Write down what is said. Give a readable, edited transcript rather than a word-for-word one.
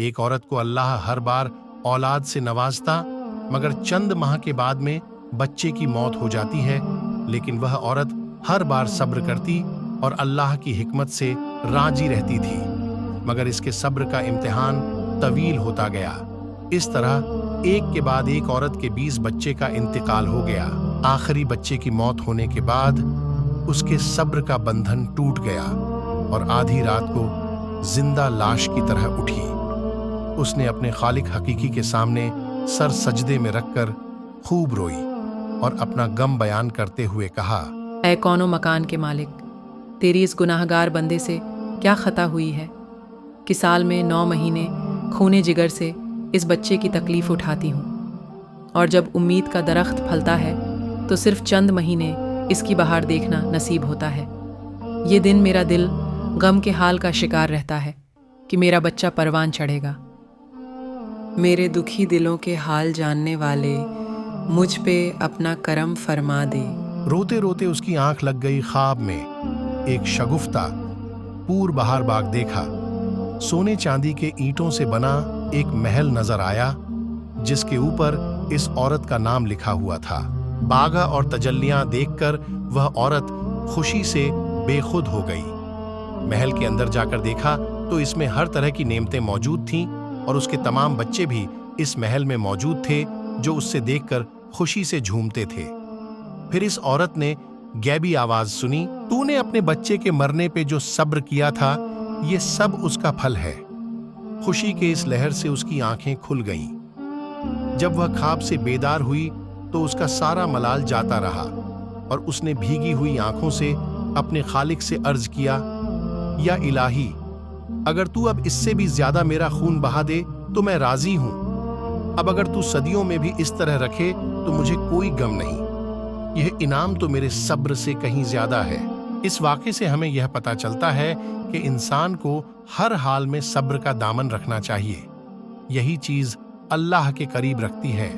ایک عورت کو اللہ ہر بار اولاد سے نوازتا، مگر چند ماہ کے بعد میں بچے کی موت ہو جاتی ہے، لیکن وہ عورت ہر بار صبر کرتی اور اللہ کی حکمت سے راضی رہتی تھی، مگر اس کے صبر کا امتحان طویل ہوتا گیا۔ اس طرح ایک کے بعد ایک عورت کے 20 بچے کا انتقال ہو گیا۔ آخری بچے کی موت ہونے کے بعد اس کے صبر کا بندھن ٹوٹ گیا اور آدھی رات کو زندہ لاش کی طرح اٹھی۔ اس نے اپنے خالق حقیقی کے سامنے سر سجدے میں رکھ کر خوب روئی اور اپنا غم بیان کرتے ہوئے کہا، اے کون و مکان کے مالک، تیری اس گناہگار بندے سے کیا خطا ہوئی ہے کہ سال میں 9 مہینے خونے جگر سے اس بچے کی تکلیف اٹھاتی ہوں، اور جب امید کا درخت پھلتا ہے تو صرف چند مہینے اس کی بہار دیکھنا نصیب ہوتا ہے۔ یہ دن میرا دل غم کے حال کا شکار رہتا ہے کہ میرا بچہ پروان چڑھے گا۔ میرے دکھی دلوں کے حال جاننے والے، مجھ پہ اپنا کرم فرما دے۔ روتے روتے اس کی آنکھ لگ گئی۔ خواب میں ایک شگفتہ پور بہار باغ دیکھا۔ سونے چاندی کے اینٹوں سے بنا ایک محل نظر آیا جس کے اوپر اس عورت کا نام لکھا ہوا تھا۔ باغ اور تجلیاں دیکھ کر وہ عورت خوشی سے بے خود ہو گئی۔ محل کے اندر جا کر دیکھا تو اس میں ہر طرح کی نعمتیں موجود تھیں اور اس کے تمام بچے بھی اس محل میں موجود تھے جو اس سے دیکھ کر خوشی سے جھومتے تھے۔ پھر اس عورت نے غیبی آواز سنی، تو نے اپنے بچے کے مرنے پہ جو صبر کیا تھا یہ سب اس کا پھل ہے۔ خوشی کے اس لہر سے اس کی آنکھیں کھل گئیں۔ جب وہ خواب سے بیدار ہوئی تو اس کا سارا ملال جاتا رہا اور اس نے بھیگی ہوئی آنکھوں سے اپنے خالق سے عرض کیا، یا الہی، اگر تو اب اس سے بھی زیادہ میرا خون بہا دے تو میں راضی ہوں۔ اب اگر تو صدیوں میں بھی اس طرح رکھے تو مجھے کوئی غم نہیں۔ یہ انعام تو میرے صبر سے کہیں زیادہ ہے۔ اس واقعے سے ہمیں یہ پتہ چلتا ہے کہ انسان کو ہر حال میں صبر کا دامن رکھنا چاہیے۔ یہی چیز اللہ کے قریب رکھتی ہے۔